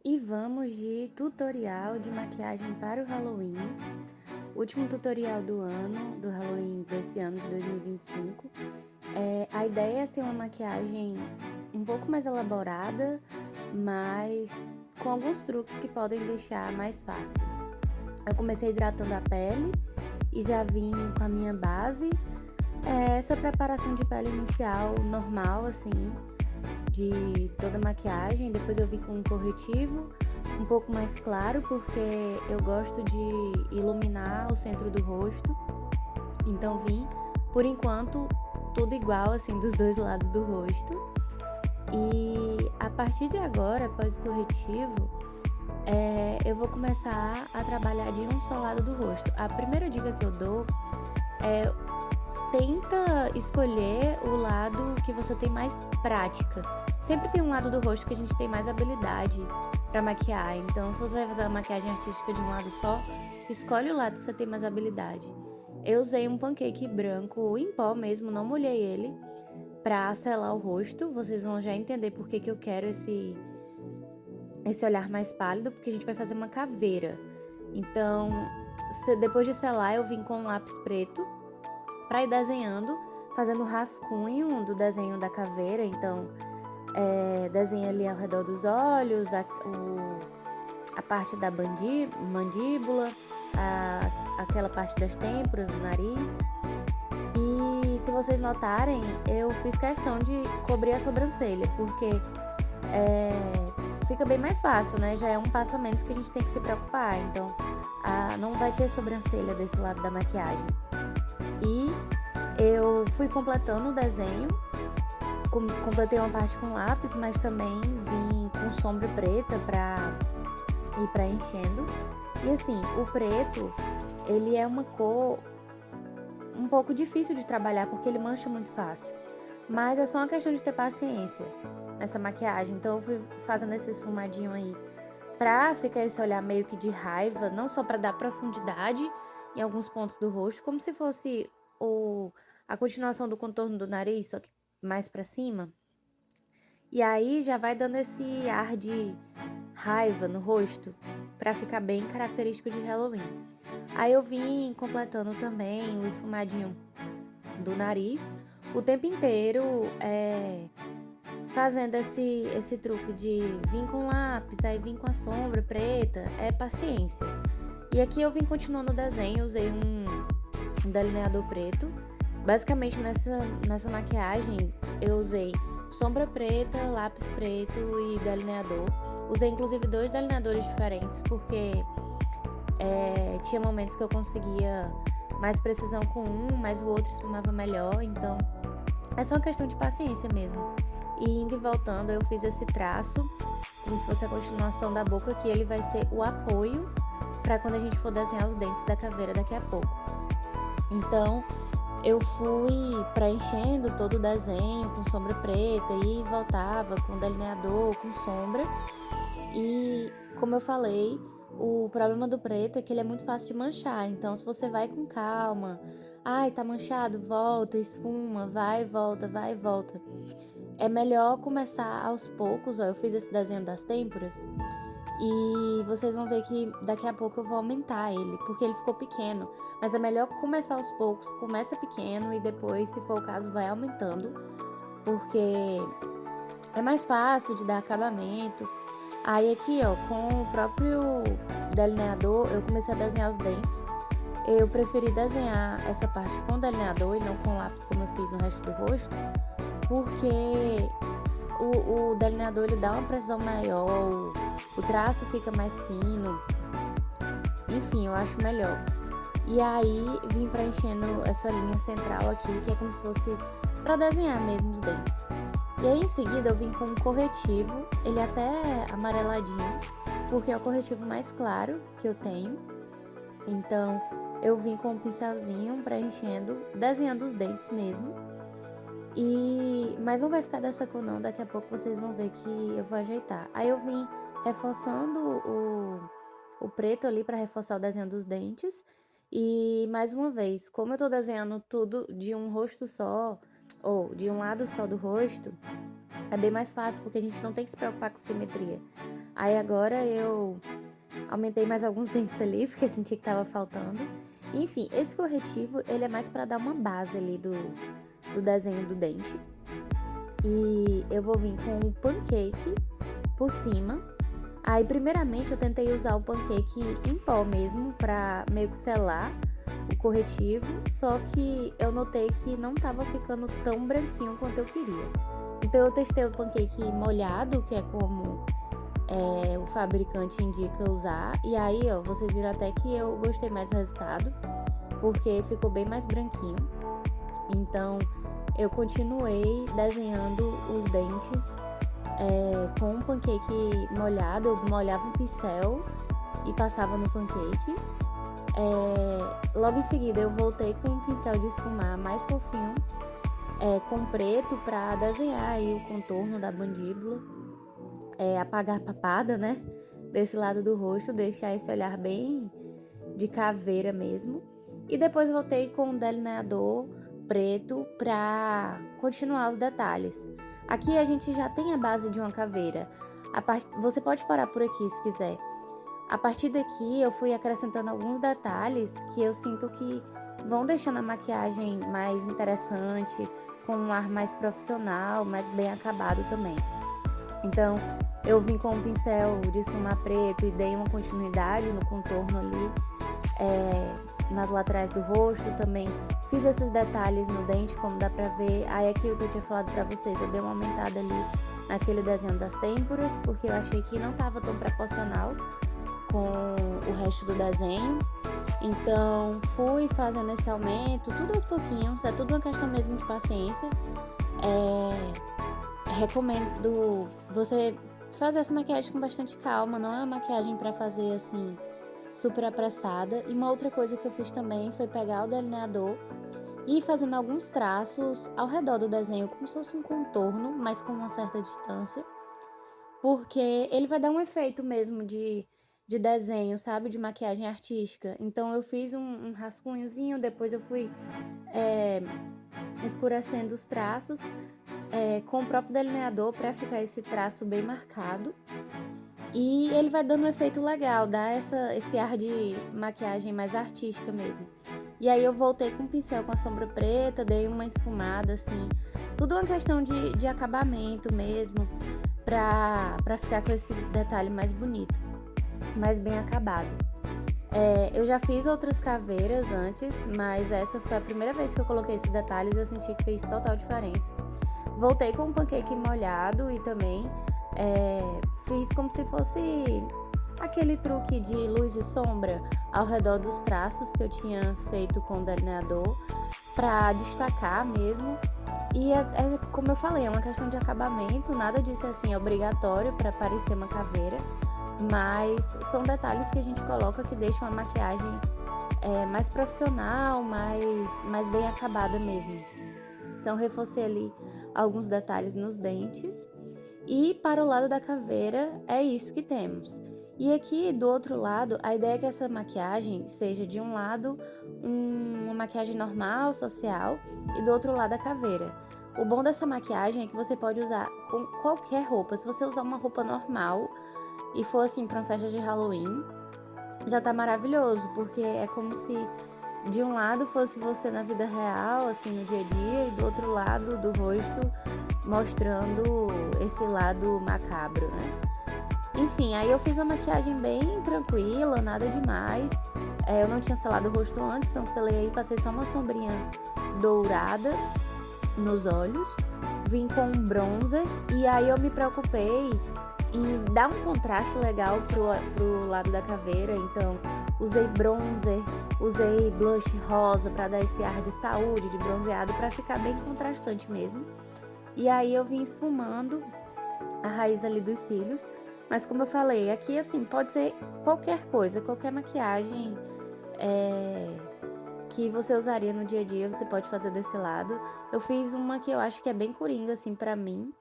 E vamos de tutorial de maquiagem para o Halloween. Último tutorial do ano, do Halloween desse ano de 2025. A ideia é ser uma maquiagem um pouco mais elaborada, mas com alguns truques que podem deixar mais fácil. Eu comecei hidratando a pele e já vim com a minha base. Essa preparação de pele inicial normal, assim, de toda a maquiagem. Depois eu vim com um corretivo um pouco mais claro, porque eu gosto de iluminar o centro do rosto. Então vim, por enquanto, tudo igual, assim, dos dois lados do rosto. E a partir de agora, após o corretivo, eu vou começar a trabalhar de um só lado do rosto. A primeira dica que eu dou é: tenta escolher o lado que você tem mais prática. Sempre tem um lado do rosto que a gente tem mais habilidade para maquiar. Então, se você vai fazer uma maquiagem artística de um lado só, escolhe o lado que você tem mais habilidade. Eu usei um pancake branco em pó mesmo, não molhei ele, para selar o rosto. Vocês vão já entender por que eu quero esse olhar mais pálido, porque a gente vai fazer uma caveira. Então, depois de selar, eu vim com um lápis preto para ir desenhando, fazendo o rascunho do desenho da caveira. Então, desenha ali ao redor dos olhos, a parte da mandíbula, aquela parte das têmporas, do nariz. E se vocês notarem, eu fiz questão de cobrir a sobrancelha, porque fica bem mais fácil, né? Já é um passo a menos que a gente tem que se preocupar. Então, não vai ter sobrancelha desse lado da maquiagem. E eu fui completando o desenho, completei uma parte com lápis, mas também vim com sombra preta pra ir preenchendo. E assim, o preto, ele é uma cor um pouco difícil de trabalhar, porque ele mancha muito fácil. Mas é só uma questão de ter paciência nessa maquiagem. Então eu fui fazendo esse esfumadinho aí pra ficar esse olhar meio que de raiva, não só pra dar profundidade em alguns pontos do rosto, como se fosse a continuação do contorno do nariz, só que mais pra cima. E aí já vai dando esse ar de raiva no rosto, pra ficar bem característico de Halloween. Aí eu vim completando também o esfumadinho do nariz o tempo inteiro, fazendo esse truque de vir com lápis, aí vir com a sombra preta, paciência. E aqui eu vim continuando o desenho, usei um delineador preto. Basicamente nessa maquiagem eu usei sombra preta, lápis preto e delineador. Usei inclusive 2 delineadores diferentes, porque tinha momentos que eu conseguia mais precisão com um, mas o outro esfumava melhor. Então é só uma questão de paciência mesmo. E indo e voltando, eu fiz esse traço, como se fosse a continuação da boca, que ele vai ser o apoio para quando a gente for desenhar os dentes da caveira daqui a pouco. Então, eu fui preenchendo todo o desenho com sombra preta e voltava com delineador, com sombra. E, como eu falei, o problema do preto é que ele é muito fácil de manchar. Então, se você vai com calma, ai, tá manchado, volta, esfuma, vai e volta, vai e volta. É melhor começar aos poucos. Ó, eu fiz esse desenho das têmporas e vocês vão ver que daqui a pouco eu vou aumentar ele, porque ele ficou pequeno. Mas é melhor começar aos poucos, começa pequeno e depois, se for o caso, vai aumentando, porque é mais fácil de dar acabamento. Aí aqui, ó, com o próprio delineador, eu comecei a desenhar os dentes. Eu preferi desenhar essa parte com delineador e não com lápis, como eu fiz no resto do rosto, porque o delineador ele dá uma precisão maior, o traço fica mais fino, enfim, eu acho melhor. E aí vim preenchendo essa linha central aqui, que é como se fosse para desenhar mesmo os dentes. E aí em seguida eu vim com um corretivo, ele é até amareladinho, porque é o corretivo mais claro que eu tenho. Então eu vim com um pincelzinho preenchendo, desenhando os dentes mesmo. Mas não vai ficar dessa cor não, daqui a pouco vocês vão ver que eu vou ajeitar. Aí eu vim reforçando o preto ali para reforçar o desenho dos dentes. E mais uma vez, como eu tô desenhando tudo de um rosto só, ou de um lado só do rosto, é bem mais fácil, porque a gente não tem que se preocupar com simetria. Aí agora eu aumentei mais alguns dentes ali, porque senti que tava faltando. Enfim, esse corretivo, ele é mais pra dar uma base ali do desenho do dente. E eu vou vir com um pancake por cima. Aí, primeiramente, eu tentei usar o pancake em pó mesmo, pra meio que selar o corretivo, só que eu notei que não tava ficando tão branquinho quanto eu queria. Então, eu testei o pancake molhado, que é como o fabricante indica usar, e aí, ó, vocês viram até que eu gostei mais do resultado, porque ficou bem mais branquinho. Então, eu continuei desenhando os dentes com um pancake molhado. Eu molhava um pincel e passava no pancake. Logo em seguida, eu voltei com um pincel de esfumar mais fofinho, com preto, para desenhar aí o contorno da mandíbula, apagar a papada, né? Desse lado do rosto, deixar esse olhar bem de caveira mesmo. E depois voltei com um delineador preto para continuar os detalhes. Aqui a gente já tem a base de uma caveira. Você pode parar por aqui se quiser. A partir daqui eu fui acrescentando alguns detalhes que eu sinto que vão deixando a maquiagem mais interessante, com um ar mais profissional, mais bem acabado também. Então eu vim com um pincel de esfumar preto e dei uma continuidade no contorno ali, nas laterais do rosto também. Fiz esses detalhes no dente, como dá pra ver. Aí aqui o que eu tinha falado pra vocês, eu dei uma aumentada ali naquele desenho das têmporas, porque eu achei que não tava tão proporcional com o resto do desenho. Então fui fazendo esse aumento, tudo aos pouquinhos, é tudo uma questão mesmo de paciência. Recomendo você fazer essa maquiagem com bastante calma, não é uma maquiagem pra fazer assim super apressada. E uma outra coisa que eu fiz também foi pegar o delineador e ir fazendo alguns traços ao redor do desenho, como se fosse um contorno, mas com uma certa distância, porque ele vai dar um efeito mesmo de desenho, sabe? De maquiagem artística. Então eu fiz um rascunhozinho, depois eu fui escurecendo os traços com o próprio delineador para ficar esse traço bem marcado. E ele vai dando um efeito legal, dá esse ar de maquiagem mais artística mesmo. E aí eu voltei com o pincel com a sombra preta, dei uma esfumada assim. Tudo uma questão de acabamento mesmo, pra ficar com esse detalhe mais bonito, mais bem acabado. Eu já fiz outras caveiras antes, mas essa foi a primeira vez que eu coloquei esses detalhes e eu senti que fez total diferença. Voltei com um pancake molhado e também fiz como se fosse aquele truque de luz e sombra ao redor dos traços que eu tinha feito com o delineador, para destacar mesmo. E como eu falei, é uma questão de acabamento, nada disso assim é obrigatório para parecer uma caveira, mas são detalhes que a gente coloca que deixam a maquiagem mais profissional, mais bem acabada mesmo. Então reforcei ali alguns detalhes nos dentes. E para o lado da caveira é isso que temos. E aqui do outro lado, a ideia é que essa maquiagem seja de um lado uma maquiagem normal, social, e do outro lado a caveira. O bom dessa maquiagem é que você pode usar com qualquer roupa. Se você usar uma roupa normal e for assim para uma festa de Halloween, já tá maravilhoso, porque é como se de um lado fosse você na vida real, assim, no dia a dia, e do outro lado do rosto mostrando esse lado macabro, né? Enfim, aí eu fiz uma maquiagem bem tranquila, nada demais. Eu não tinha selado o rosto antes, então selei aí, passei só uma sombrinha dourada nos olhos. Vim com um bronzer e aí eu me preocupei em dar um contraste legal pro lado da caveira, então usei bronzer, usei blush rosa para dar esse ar de saúde, de bronzeado, para ficar bem contrastante mesmo. E aí eu vim esfumando a raiz ali dos cílios, mas como eu falei, aqui assim, pode ser qualquer coisa, qualquer maquiagem que você usaria no dia a dia, você pode fazer desse lado. Eu fiz uma que eu acho que é bem coringa, assim, pra mim.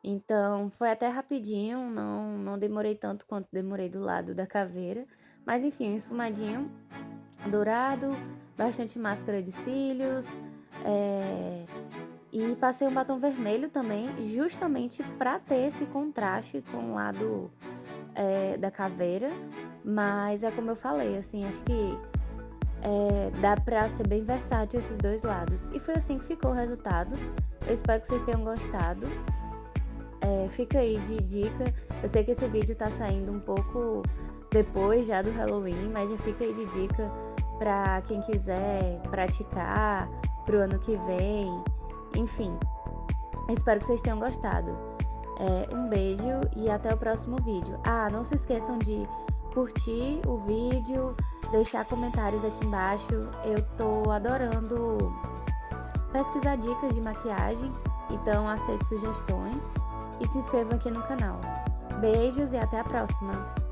Então, foi até rapidinho, não demorei tanto quanto demorei do lado da caveira. Mas enfim, um esfumadinho dourado, bastante máscara de cílios, e passei um batom vermelho também, justamente para ter esse contraste com o lado da caveira, mas é como eu falei, assim, acho que dá pra ser bem versátil esses dois lados. E foi assim que ficou o resultado. Eu espero que vocês tenham gostado. Fica aí de dica. Eu sei que esse vídeo tá saindo um pouco depois já do Halloween, mas já fica aí de dica pra quem quiser praticar pro ano que vem. Enfim, espero que vocês tenham gostado. Um beijo e até o próximo vídeo. Não se esqueçam de curtir o vídeo, deixar comentários aqui embaixo. Eu tô adorando pesquisar dicas de maquiagem, então aceito sugestões e se inscrevam aqui no canal. Beijos e até a próxima!